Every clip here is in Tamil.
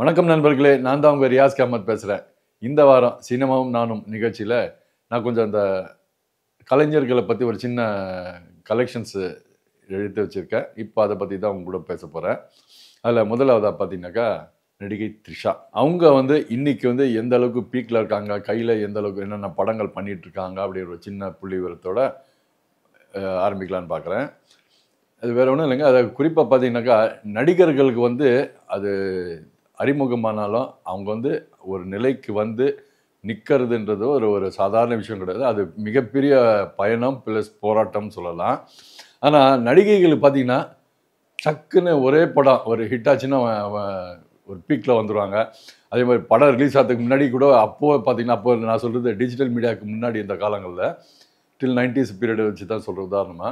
வணக்கம் நண்பர்களே, நான் தான் உங்க ரியாஸ் அஹ்மத் பேசுறேன். இந்த வாரம் சினிமாவும் நானும் நிகழ்ச்சியில நான் கொஞ்சம் அந்த கலைஞர்கள பத்தி ஒரு சின்ன கலெக்ஷன்ஸ் எடுத்து வச்சிருக்கேன். இப்ப அத பத்தி தான் உங்க கூட பேசப் போறேன். அதுல முதலாவதா பார்த்தீங்கன்னாக்கா, நடிகை த்ரிஷா. அவங்க இன்னைக்கு எந்த அளவுக்கு பீக்ல இருக்காங்க, கையில எந்த அளவுக்கு என்னென்ன படங்கள் பண்ணிட்டு இருக்காங்க அப்படிங்கிற ஒரு சின்ன புள்ளிவிவரத்தோட ஆரம்பிக்கலான்னு பார்க்குறேன். அது வேற ஒண்ணும் இல்லைங்க. அத குறிப்பா பார்த்தீங்கன்னாக்கா, நடிகர்களுக்கு அது அறிமுகமானாலும் அவங்க ஒரு நிலைக்கு நிக்கிறதுன்றது ஒரு ஒரு சாதாரண விஷயம் கிடையாது. அது மிகப்பெரிய பயணம் பிளஸ் போராட்டம்னு சொல்லலாம். ஆனா நடிகைகள் பார்த்தீங்கன்னா, டக்குன்னு ஒரே படம் ஒரு ஹிட் ஆச்சுன்னா ஒரு பீக்ல வந்துருவாங்க. அதே மாரி படம் ரிலீஸ் ஆகுறதுக்கு முன்னாடி கூட அப்போ பார்த்தீங்கன்னா, அப்போ நான் சொல்றது டிஜிட்டல் மீடியாவுக்கு முன்னாடி இந்த காலங்கள்ல டில் 90s பீரியட் வச்சு தான் சொல்றேன் உதாரணமா.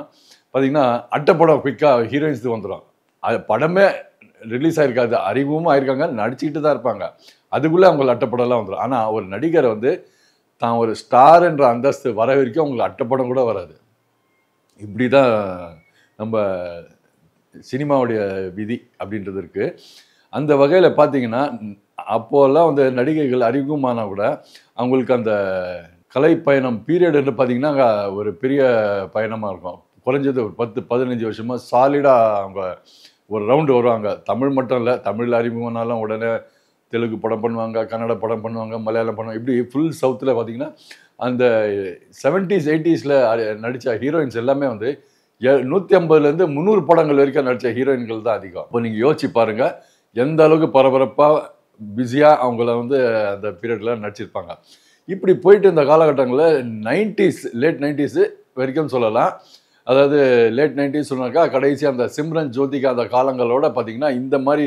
பார்த்தீங்கன்னா, படம் குயிக்கா ஹீரோயின்ஸ் வந்துரும். அது படமே ரிலீஸ் ஆயிருக்காது. அறிமுகமும் ஆயிருக்காங்க. நடிச்சுக்கிட்டு தான் இருப்பாங்க. அதுக்குள்ள அவங்க அட்டப்படம்லாம் வந்துரும். ஆனா ஒரு நடிகர் தான் ஒரு ஸ்டார் என்ற அந்தஸ்து வர வரைக்கும் அவங்களுக்கு அட்டப்படம் கூட வராது. இப்படிதான் நம்ம சினிமாவுடைய விதி அப்படின்றது இருக்கு. அந்த வகையில பார்த்தீங்கன்னா, அப்போலாம் நடிகைகள் அறிமுகமானா கூட அவங்களுக்கு அந்த கலை பயணம் பீரியட் என்று பார்த்தீங்கன்னா, ஒரு பெரிய பயணமா இருக்கும். குறைஞ்சது ஒரு 10, 15 வருஷமா சாலிடா அவங்க ஒரு ரவுண்டு வருவாங்க. தமிழ் மட்டும் இல்ல. தமிழ்ல அறிமுகமானாலும் உடனே தெலுங்கு படம் பண்ணுவாங்க, கன்னட படம் பண்ணுவாங்க, மலையாளம் படம் இப்படி ஃபுல் சவுத்துல பார்த்தீங்கன்னா, அந்த 70s, 80ஸ்ல நடிச்ச ஹீரோயின்ஸ் எல்லாமே 150லேருந்து 300 படங்கள் வரைக்கும் நடிச்ச ஹீரோயின்கள் தான் அதிகம். அப்போ நீங்க யோசிச்சு பாருங்க, எந்த அளவுக்கு பரபரப்பா, பிஸியா அவங்கள அந்த பீரியட்ல நடிச்சிருப்பாங்க. இப்படி போயிட்டு இந்த காலகட்டங்கள்ல 90s, லேட் 90s வரைக்கும் சொல்லலாம். அதாவது லேட் 90s சொன்னாக்கா, கடைசியா அந்த சிம்ரன், ஜோதிகா அந்த காலங்களோட பார்த்தீங்கன்னா, இந்த மாரி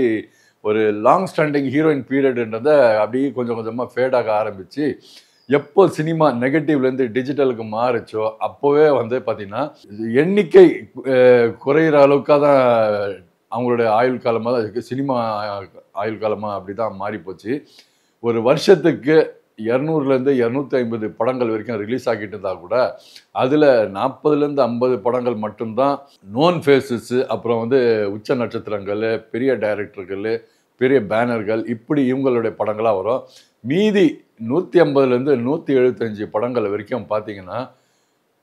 ஒரு லாங் ஸ்டாண்டிங் ஹீரோயின் பீரியட்ன்றத அப்படியே கொஞ்சம் கொஞ்சமா ஃபேட் ஆக ஆரம்பிச்சு, எப்போ சினிமா நெகட்டிவ்லேருந்து டிஜிட்டலுக்கு மாறுச்சோ, அப்போவே பார்த்தீங்கன்னா, எண்ணிக்கை குறையிற அளவுக்கா தான் அவங்களுடைய ஆயுள் காலமா தான் இருக்கு. சினிமா ஆயுள் காலமா அப்படிதான் மாறிப்போச்சு. ஒரு வருஷத்துக்கு 200லேருந்து 250 படங்கள் வரைக்கும் ரிலீஸ் ஆகிட்டு இருந்தா கூட, அதுல 40லேருந்து 50 படங்கள் மட்டும்தான் நோன் ஃபேஸஸ், அப்புறம் உச்ச நட்சத்திரங்கள், பெரிய டைரக்டர்கள், பெரிய பேனர்கள் இப்படி இவங்களுடைய படங்களா வரும். மீதி 150லேருந்து 175 படங்கள் வரைக்கும் பார்த்தீங்கன்னா,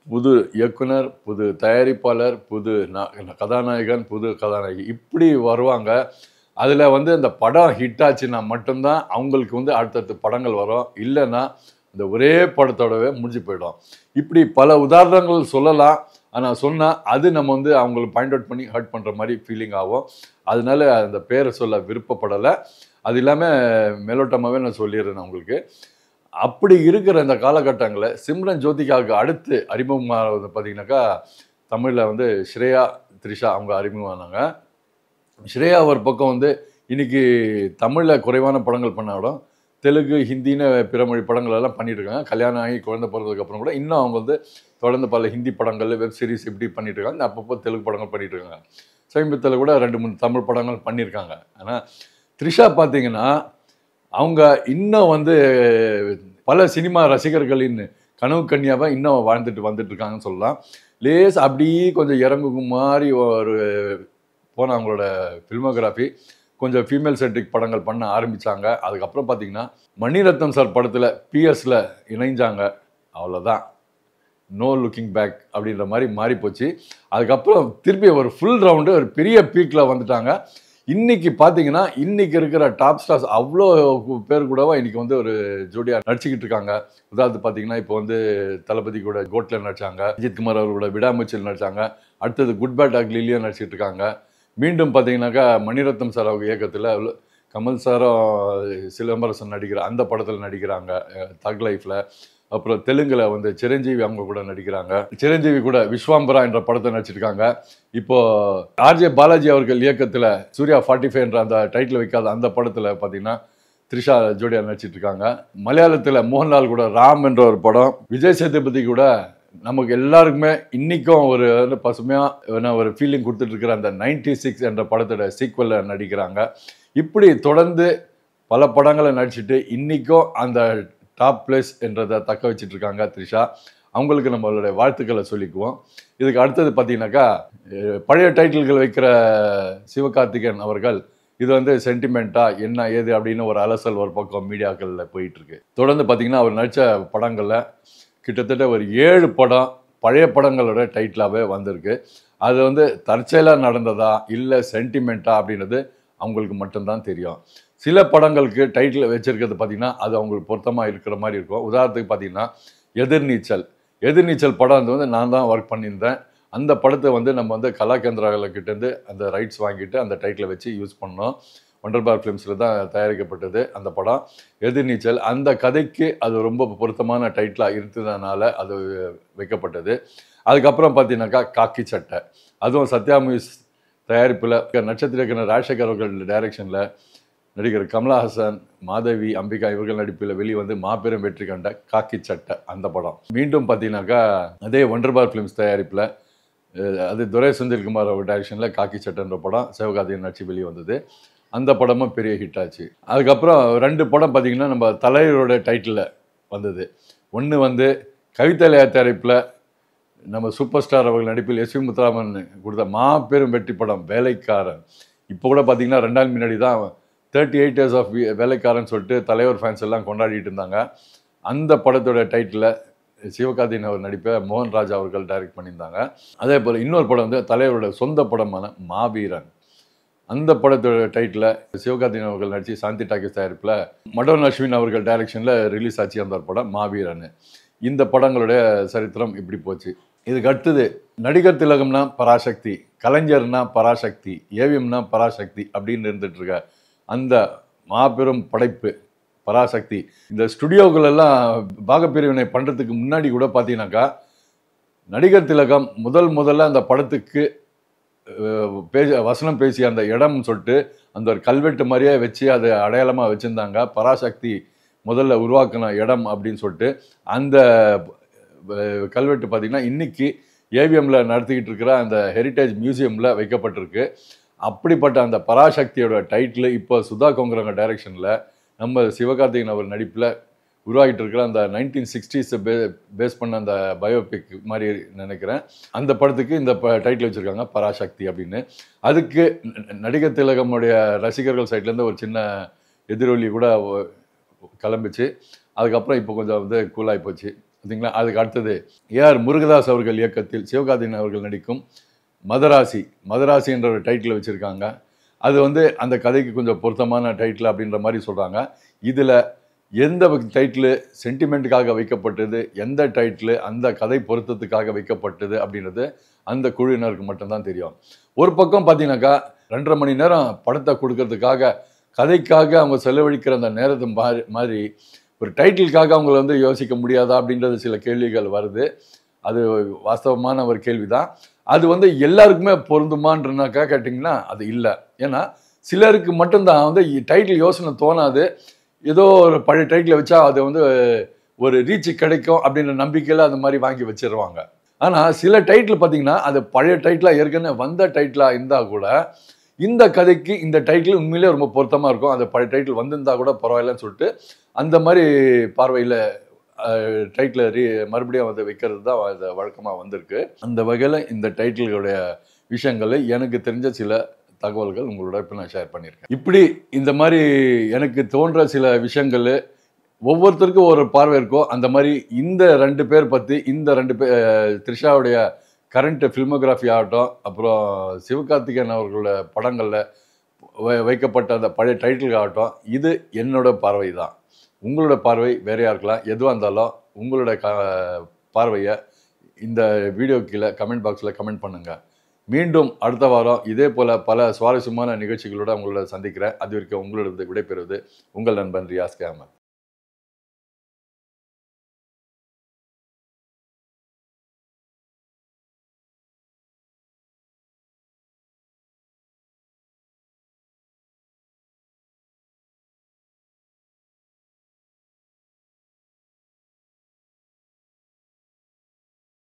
புது இயக்குனர், புது தயாரிப்பாளர், புது கதாநாயகன், புது கதாநாயகி இப்படி வருவாங்க. அதில் அந்த படம் ஹிட் ஆச்சுன்னா மட்டும்தான் அவங்களுக்கு அடுத்தடுத்த படங்கள் வரும். இல்லைன்னா இந்த ஒரே படத்தோடவே முடிஞ்சு போயிடும். இப்படி பல உதாரணங்கள் சொல்லலாம். ஆனால் சொன்னால் அது நம்ம அவங்களை பாயிண்ட் அவுட் பண்ணி ஹர்ட் பண்ணுற மாதிரி ஃபீலிங் ஆகும். அதனால அந்த பேரை சொல்ல விருப்பப்படலை. அது இல்லாமல் மேலோட்டமாகவே நான் சொல்லிடுறேன் உங்களுக்கு. அப்படி இருக்கிற இந்த காலகட்டங்களில் சிம்ரன், ஜோதிகாவுக்கு அடுத்து அறிமுகமாக பார்த்தீங்கன்னாக்கா, தமிழில் ஸ்ரேயா, த்ரிஷா அவங்க அறிமுகமானாங்க. ஸ்ரேயா ஒரு பக்கம் இன்னைக்கு தமிழில் குறைவான படங்கள் பண்ணாலும் தெலுங்கு, ஹிந்தின்னு பிற மொழி படங்கள் எல்லாம் பண்ணிட்டு இருக்காங்க. கல்யாணம் ஆகி குழந்தை பிறந்ததுக்கு அப்புறம் கூட இன்னும் அவங்க தொடர்ந்து பல ஹிந்தி படங்கள், வெப் சீரிஸ் இப்படி பண்ணிட்டு இருக்காங்க. அப்பப்போ தெலுங்கு படங்கள் பண்ணிட்டு இருக்காங்க. சமீபத்தில் கூட 2, 3 தமிழ் படங்கள் பண்ணியிருக்காங்க. ஆனால் த்ரிஷா பார்த்தீங்கன்னா, அவங்க இன்னும் பல சினிமா ரசிகர்களின் கனவு கன்னியாவா இன்னும் வந்துட்டு இருக்காங்கன்னு சொல்லலாம். லேஸ் அப்படியே கொஞ்சம் இறங்கு மாதிரி ஒரு போன அவங்களோட ஃபில்மோகிராஃபி கொஞ்சம் ஃபீமேல் சென்ட்ரிக் படங்கள் பண்ண ஆரம்பித்தாங்க. அதுக்கப்புறம் பார்த்தீங்கன்னா, மணிரத்னம் சார் படத்தில் பிஎஸ்ல இணைஞ்சாங்க. அவ்வளோதான். நோ லுக்கிங் பேக் அப்படின்ற மாதிரி மாறிப்போச்சு. அதுக்கப்புறம் திருப்பி ஒரு ஃபுல் ரவுண்டு ஒரு பெரிய பீக்கில் வந்துட்டாங்க. இன்னைக்கு பார்த்தீங்கன்னா, இன்னைக்கு இருக்கிற டாப் ஸ்டார்ஸ் அவ்வளோ பேர் கூடவா இன்னைக்கு ஒரு ஜோடியாக நடிச்சுக்கிட்டு இருக்காங்க. உதாரணத்துக்கு பார்த்தீங்கன்னா, இப்போ தளபதி கூட கோட்ல நடிச்சாங்க. அஜித் குமார் அவர்களோட விடாமுயற்சியில் நடிச்சாங்க. அடுத்தது குட் பேட் அக்லிலையும் நடிச்சிட்டு இருக்காங்க. மீண்டும் பார்த்தீங்கன்னாக்கா, மணிரத்னம் சார் அவங்க இயக்கத்தில் கமல் சாரும் சிலம்பரசன் நடிக்கிற அந்த படத்தில் நடிக்கிறாங்க தக் லைஃப்ல. அப்புறம் தெலுங்குல சிரஞ்சீவி அவங்க கூட நடிக்கிறாங்க. சிரஞ்சீவி கூட விஸ்வாம்பரா என்ற படத்தை நடிச்சிருக்காங்க. இப்போ ஆர்ஜே பாலாஜி அவர்கள் இயக்கத்தில் சூர்யா 45 என்ற அந்த டைட்டில் வைக்காத அந்த படத்தில் பார்த்தீங்கன்னா, த்ரிஷா ஜோடியா நடிச்சிட்டு இருக்காங்க. மலையாளத்தில் மோகன்லால் கூட ராம் என்ற ஒரு படம், விஜய் சேதுபதி கூட நமக்கு எல்லாருக்குமே இன்னைக்கும் ஒரு பசுமையாக ஒரு ஃபீலிங் கொடுத்துட்டு இருக்கிற அந்த 96 என்ற படத்தோட சீக்வலில் நடிக்கிறாங்க. இப்படி தொடர்ந்து பல படங்களை நடிச்சுட்டு இன்னைக்கும் அந்த டாப் பிளேஸ் என்றதை தக்க வச்சுட்டு இருக்காங்க த்ரிஷா. அவங்களுக்கு நம்மளுடைய வாழ்த்துக்களை சொல்லிக்குவோம். இதுக்கு அடுத்தது பார்த்தீங்கன்னாக்கா, பழைய டைட்டில்கள் வைக்கிற சிவகார்த்திகேயன் அவர்கள் இது வந்து சென்டிமெண்ட்டா என்ன ஏது அப்படின்னு ஒரு அலசல் ஒரு பக்கம் மீடியாக்களில் போயிட்டுருக்கு. தொடர்ந்து பார்த்தீங்கன்னா அவர் நடித்த படங்களில் கிட்டத்தட்ட ஒரு 7 படம் பழைய படங்களோட டைட்டிலாகவே வந்திருக்கு. அது வந்து தற்செயலாக நடந்ததா இல்லை சென்டிமெண்ட்டா அப்படின்றது அவங்களுக்கு மட்டும்தான் தெரியும். சில படங்களுக்கு டைட்டில் வச்சிருக்கிறது பார்த்தீங்கன்னா அது அவங்களுக்கு பொருத்தமாக இருக்கிற மாதிரி இருக்கும். உதாரணத்துக்கு பார்த்தீங்கன்னா எதிர்நீச்சல். எதிர்நீச்சல் படம் வந்து நான் தான் ஒர்க் பண்ணியிருந்தேன். அந்த படத்தை வந்து நம்ம வந்து கலாகேந்திராகிட்டேருந்து அந்த ரைட்ஸ் வாங்கிட்டு அந்த டைட்டிலை வச்சு யூஸ் பண்ணோம். ஒண்டர்பார் ஃபிலிம்ஸில் தான் தயாரிக்கப்பட்டது அந்த படம் எதிர்நீச்சல். அந்த கதைக்கு அது ரொம்ப பொருத்தமான டைட்டிலாக இருந்ததுனால அது வைக்கப்பட்டது. அதுக்கப்புறம் பார்த்தீங்கன்னாக்கா காக்கி சட்டை. அதுவும் சத்யா மூவிஸ் தயாரிப்பில் நட்சத்திர இயக்குனர் ராஜசேகர் அவர்கள் டைரக்ஷனில் நடிகர் கமலஹாசன், மாதவி, அம்பிகா இவர்கள் நடிப்பில் வெளிவந்து மாபெரும் வெற்றி கண்ட காக்கி சட்டை அந்த படம். மீண்டும் பார்த்தீங்கன்னாக்கா அதே ஒண்டர்பார் ஃபிலிம்ஸ் தயாரிப்பில் அது துரை செந்தில்குமார் அவர் டைரக்ஷனில் காக்கி சட்டைன்ற படம் சிவகார்த்திகேயன் நடிச்சு வெளியே வந்தது. அந்த படமும் பெரிய ஹிட் ஆச்சு. அதுக்கப்புறம் 2 படம் பார்த்தீங்கன்னா நம்ம தலைவரோட டைட்டிலில் வந்தது. ஒன்று வந்து கவிதைலயா தயாரிப்பில் நம்ம சூப்பர் ஸ்டார் அவர்கள் நடிப்பில் எஸ் வி முத்துராமன் கொடுத்த மாபெரும் வெற்றி படம் வேலைக்காரன். இப்போ கூட பார்த்தீங்கன்னா 2 நாள் முன்னாடி தான் 38 இயர்ஸ் ஆஃப் வேலைக்காரன் சொல்லிட்டு தலைவர் ஃபேன்ஸ் எல்லாம் கொண்டாடிட்டு இருந்தாங்க. அந்த படத்தோட டைட்டில் சிவகார்த்திகேயன் அவர் நடிப்பை மோகன்ராஜ் அவர்கள் டைரக்ட் பண்ணியிருந்தாங்க. அதே போல் இன்னொரு படம் வந்து தலைவரோட சொந்த படமான மாவீரன். அந்த படத்தோட டைட்டில் சிவகார்த்திகேயன் அவர்கள் நடித்து சாந்தி டாக்கீஸ் தயாரிப்பில் மடோன் அஸ்வின் அவர்கள் டைரக்ஷனில் ரிலீஸ் ஆச்சு அந்த படம் மாவீரன். இந்த படங்களுடைய சரித்திரம் இப்படி போச்சு. இதுக்கு அடுத்தது நடிகர் திலகம்னா பராசக்தி, கலைஞர்னா பராசக்தி, ஏவிஎம்னா பராசக்தி அப்படின்னு இருந்துட்டு இருக்க அந்த மாபெரும் படைப்பு பராசக்தி. இந்த ஸ்டுடியோக்களெல்லாம் பாகப்பிரிவினை பண்ணுறதுக்கு முன்னாடி கூட பார்த்தீங்கன்னாக்கா நடிகர் திலகம் முதல்ல அந்த படத்துக்கு வசனம் பேசி அந்த இடம்னு சொல்லிட்டு அந்த ஒரு கல்வெட்டு மாதிரியே வச்சு அதை அடையாளமாக வச்சுருந்தாங்க. பராசக்தி முதல்ல உருவாக்கின இடம் அப்படின்னு சொல்லிட்டு அந்த கல்வெட்டு பார்த்திங்கன்னா இன்றைக்கி ஏவிஎம்மில் நடத்திக்கிட்டு இருக்கிற அந்த ஹெரிட்டேஜ் மியூசியமில் வைக்கப்பட்டிருக்கு. அப்படிப்பட்ட அந்த பராசக்தியோட டைட்டில் இப்போ சுதா கொங்கரங்க டைரக்ஷனில் நம்ம சிவகார்த்திகேயன் அவர் நடிப்பில் உருவாகிட்டு இருக்கிற அந்த 1960s பேஸ் பண்ண அந்த பயோபிக் மாதிரி நினைக்கிறேன். அந்த படத்துக்கு இந்த டைட்டில் வச்சுருக்காங்க பராசக்தி அப்படின்னு. அதுக்கு நடிகர் திலகமுடைய ரசிகர்கள் சைட்லேருந்து ஒரு சின்ன எதிரொலி கூட கிளம்பிச்சு. அதுக்கப்புறம் இப்போ கொஞ்சம் வந்து கூலாகி போச்சு பார்த்தீங்களா. அதுக்கு அடுத்தது ஏஆர் முருகதாஸ் அவர்கள் இயக்கத்தில் சிவகார்த்திகேயன் அவர்கள் நடிக்கும் மதராசி என்ற ஒரு டைட்டில் வச்சுருக்காங்க. அது வந்து அந்த கதைக்கு கொஞ்சம் பொருத்தமான டைட்டில் அப்படின்ற மாதிரி சொல்கிறாங்க. இதில் எந்த டைட்டிலு சென்டிமெண்ட்டுக்காக வைக்கப்பட்டது, எந்த டைட்டிலு அந்த கதை பொருத்தத்துக்காக வைக்கப்பட்டது அப்படின்றது அந்த குழுவினருக்கு மட்டும்தான் தெரியும். ஒரு பக்கம் பார்த்தீங்கன்னாக்கா 2.5 மணி நேரம் படத்தை கொடுக்கறதுக்காக கதைக்காக அவங்க செலவழிக்கிற அந்த நேரத்தை மாதிரி ஒரு டைட்டிலுக்காக அவங்கள வந்து யோசிக்க முடியாதா அப்படின்றது சில கேள்விகள் வருது. அது வாஸ்தவமான ஒரு கேள்வி தான். அது வந்து எல்லாருக்குமே பொருந்துமான்றனாக்கா கேட்டிங்கன்னா அது இல்லை. ஏன்னா சிலருக்கு மட்டும்தான் வந்து டைட்டில் யோசனை தோணாது. ஏதோ ஒரு பழைய டைட்டில் வச்சா அது வந்து ஒரு ரீச் கிடைக்கும் அப்படின்ற நம்பிக்கையில் அந்த மாதிரி வாங்கி வச்சிருவாங்க. ஆனால் சில டைட்டில் பார்த்தீங்கன்னா அது பழைய டைட்டிலாக ஏற்கனவே வந்த டைட்டிலாக இருந்தால் கூட இந்த கதைக்கு இந்த டைட்டில் உண்மையிலே ரொம்ப பொருத்தமாக இருக்கும். அந்த பழைய டைட்டில் வந்திருந்தா கூட பரவாயில்லன்னு சொல்லிட்டு அந்த மாதிரி பார்வையில் டைட்டில் மறுபடியும் வந்து வைக்கிறது தான் அது வழக்கமாக வந்திருக்கு. அந்த வகையில் இந்த டைட்டில்களுடைய விஷயங்கள் எனக்கு தெரிஞ்ச சில தகவல்கள் உங்களோட இப்போ நான் ஷேர் பண்ணியிருக்கேன். இப்படி இந்த மாதிரி எனக்கு தோன்ற சில விஷயங்கள் ஒவ்வொருத்தருக்கும் ஒரு பார்வை இருக்கோ அந்த மாதிரி இந்த 2 பேர் பற்றி இந்த 2 பேர் த்ரிஷாவுடைய கரண்ட் ஃபில்மோகிராஃபி ஆகட்டும், அப்புறம் சிவகார்த்திகேயன் அவர்களோட படங்களில் வைக்கப்பட்ட அந்த பழைய டைட்டில் ஆகட்டும், இது என்னோட பார்வை தான். உங்களோட பார்வை வேறையாக இருக்கலாம். எதுவாக இருந்தாலும் உங்களோட பார்வையை இந்த வீடியோ கீழே கமெண்ட் பாக்ஸில் கமெண்ட் பண்ணுங்கள். மீண்டும் அடுத்த வாரம் இதே போல் பல சுவாரஸ்யமான நிகழ்ச்சிகளோடு உங்களோட சந்திக்கிறேன். அது வரைக்கும் உங்களோட விடைபெறுவது உங்கள் நண்பன் ரியாஸ் அஹ்மத்.